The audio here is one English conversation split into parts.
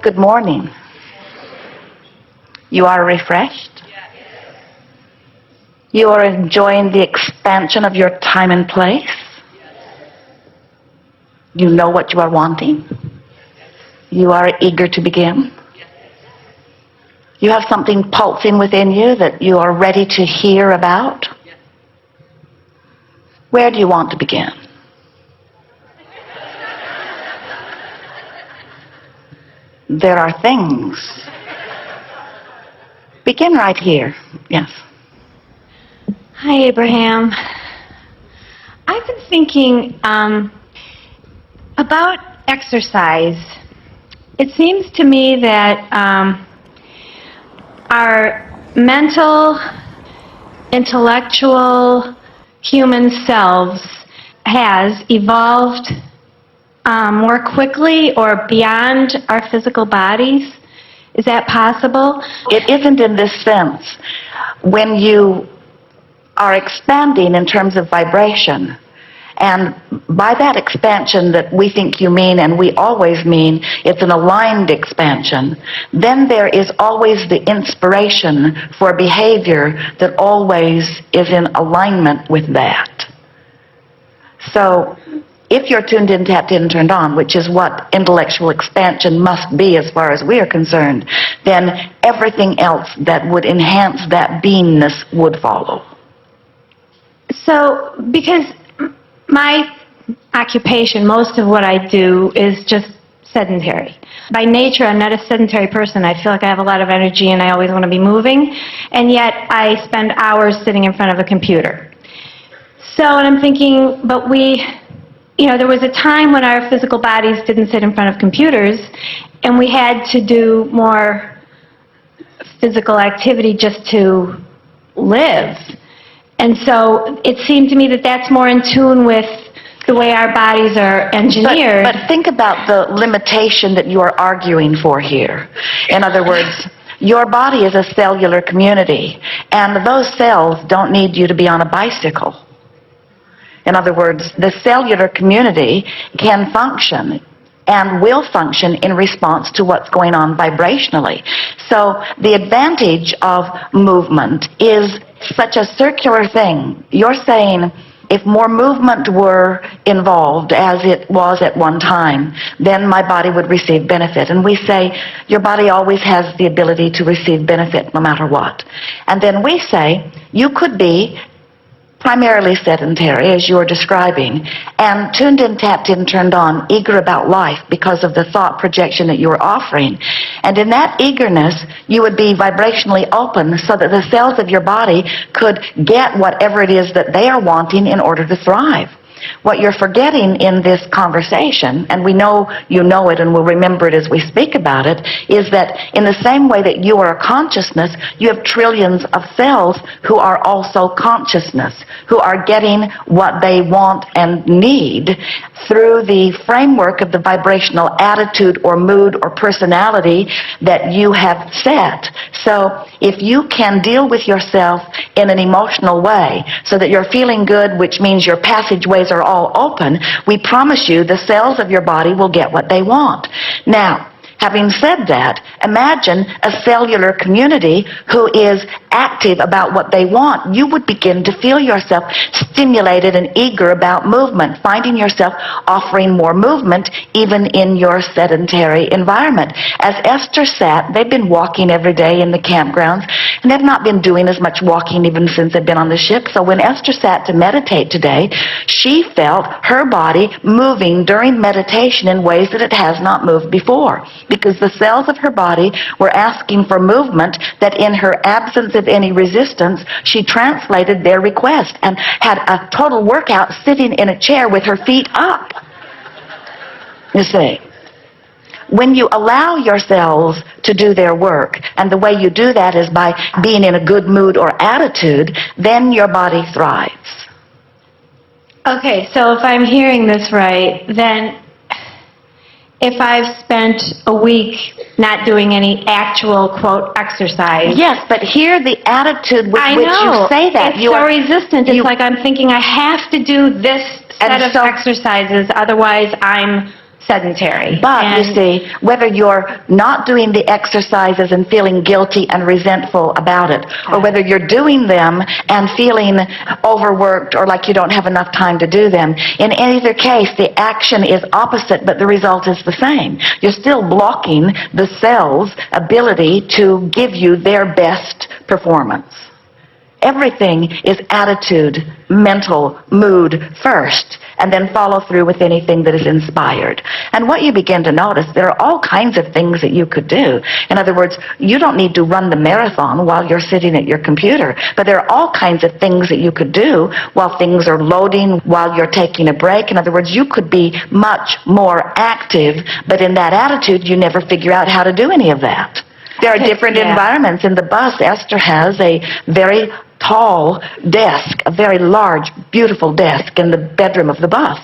good morning. You are refreshed. You are enjoying the expansion of your time and place. You know what you are wanting. You are eager to begin. You have something pulsing within you that you are ready to hear about. Where do you want to begin? There are things. Begin right here. Yes. Hi, Abraham. I've been thinking about exercise. It seems to me that our mental, intellectual, human selves has evolved more quickly or beyond our physical bodies. Is that possible? It isn't in this sense. When you are expanding in terms of vibration, and by that expansion that we think you mean and we always mean, it's an aligned expansion, then there is always the inspiration for behavior that always is in alignment with that. So if you're tuned in, tapped in, turned on, which is what intellectual expansion must be as far as we are concerned, then everything else that would enhance that beingness would follow. So, because my occupation, most of what I do is just sedentary. By nature, I'm not a sedentary person. I feel like I have a lot of energy and I always want to be moving, and yet I spend hours sitting in front of a computer. So, and I'm thinking, but there was a time when our physical bodies didn't sit in front of computers, and we had to do more physical activity just to live. And so it seemed to me that that's more in tune with the way our bodies are engineered. But think about the limitation that you are arguing for here. In other words, your body is a cellular community, and those cells don't need you to be on a bicycle. In other words, the cellular community can function and will function in response to what's going on vibrationally. So the advantage of movement is such a circular thing. You're saying if more movement were involved, as it was at one time, then my body would receive benefit. And we say your body always has the ability to receive benefit no matter what. And then we say you could be primarily sedentary, as you are describing, and tuned in, tapped in, turned on, eager about life because of the thought projection that you are offering. And in that eagerness, you would be vibrationally open so that the cells of your body could get whatever it is that they are wanting in order to thrive. What you're forgetting in this conversation, and we know you know it and will remember it as we speak about it, is that in the same way that you are a consciousness, you have trillions of cells who are also consciousness, who are getting what they want and need through the framework of the vibrational attitude or mood or personality that you have set. So if you can deal with yourself in an emotional way so that you're feeling good, which means your passageways are all open, we promise you the cells of your body will get what they want. Now, having said that, imagine a cellular community who is active about what they want. You would begin to feel yourself stimulated and eager about movement, finding yourself offering more movement even in your sedentary environment. As Esther sat, they've been walking every day in the campgrounds, and they've not been doing as much walking even since they've been on the ship. So when Esther sat to meditate today, she felt her body moving during meditation in ways that it has not moved before, because the cells of her body were asking for movement that in her absence of any resistance, she translated their request and had a total workout sitting in a chair with her feet up. You see, when you allow your cells to do their work, and the way you do that is by being in a good mood or attitude, then your body thrives. Okay, so if I'm hearing this right, then if I've spent a week not doing any actual, quote, exercise. Yes, but here the attitude with which you say that. It's so resistant. It's like I'm thinking I have to do this set of exercises, otherwise I'm sedentary. But, you see, whether you're not doing the exercises and feeling guilty and resentful about it, or whether you're doing them and feeling overworked or like you don't have enough time to do them, in either case, the action is opposite, but the result is the same. You're still blocking the cell's ability to give you their best performance. Everything is attitude, mental, mood first, and then follow through with anything that is inspired. And what you begin to notice, there are all kinds of things that you could do. In other words, you don't need to run the marathon while you're sitting at your computer, but there are all kinds of things that you could do while things are loading, while you're taking a break. In other words, you could be much more active, but in that attitude, you never figure out how to do any of that. There are different environments. In the bus, Esther has a very tall desk, a very large, beautiful desk in the bedroom of the bus.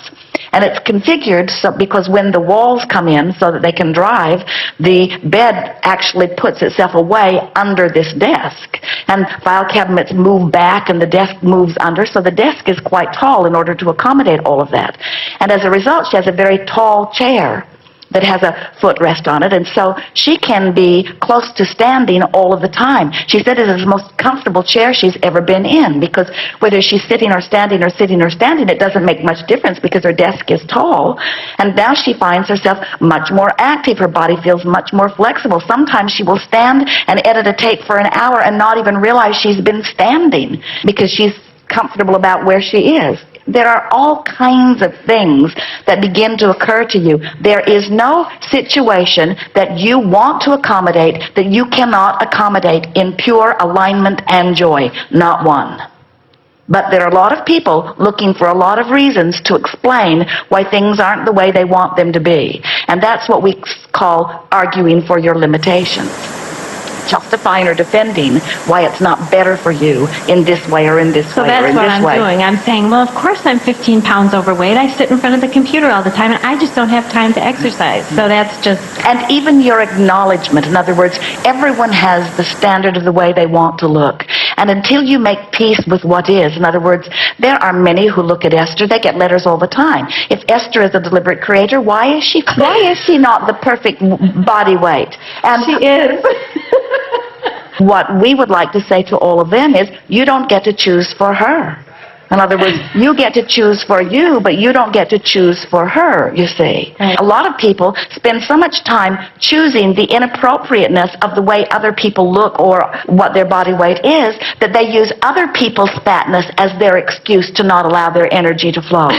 And it's configured so because when the walls come in so that they can drive, the bed actually puts itself away under this desk. And file cabinets move back and the desk moves under, so the desk is quite tall in order to accommodate all of that. And as a result, she has a very tall chair that has a footrest on it, and so she can be close to standing all of the time. She said it is the most comfortable chair she's ever been in, because whether she's sitting or standing or sitting or standing, it doesn't make much difference because her desk is tall. And now she finds herself much more active. Her body feels much more flexible. Sometimes she will stand and edit a tape for an hour and not even realize she's been standing because she's comfortable about where she is. There are all kinds of things that begin to occur to you. There is no situation that you want to accommodate that you cannot accommodate in pure alignment and joy. Not one. But there are a lot of people looking for a lot of reasons to explain why things aren't the way they want them to be. And that's what we call arguing for your limitations. Justifying or defending why it's not better for you in this way or in this way or in this way. So that's what I'm doing. I'm saying, well, of course I'm 15 pounds overweight. I sit in front of the computer all the time, and I just don't have time to exercise. So that's just... And even your acknowledgement. In other words, everyone has the standard of the way they want to look. And until you make peace with what is, in other words, there are many who look at Esther, they get letters all the time. If Esther is a deliberate creator, why is she not the perfect body weight? And she is. What we would like to say to all of them is, you don't get to choose for her. In other words, you get to choose for you, but you don't get to choose for her, you see. Right. A lot of people spend so much time choosing the inappropriateness of the way other people look or what their body weight is, that they use other people's fatness as their excuse to not allow their energy to flow.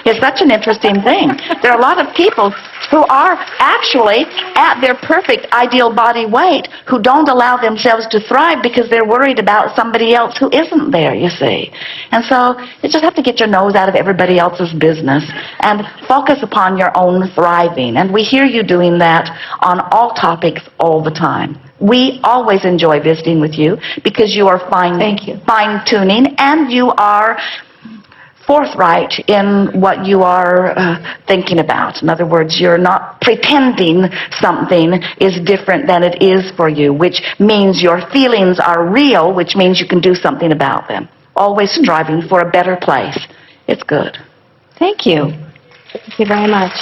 It's such an interesting thing. There are a lot of people who are actually at their perfect ideal body weight who don't allow themselves to thrive because they're worried about somebody else who isn't there, you see. And so you just have to get your nose out of everybody else's business and focus upon your own thriving. And we hear you doing that on all topics all the time. We always enjoy visiting with you because you are fine-tuning and you are forthright in what you are thinking about. In other words, you're not pretending something is different than it is for you, which means your feelings are real, which means you can do something about them. Always striving for a better place. It's good. Thank you. Thank you very much.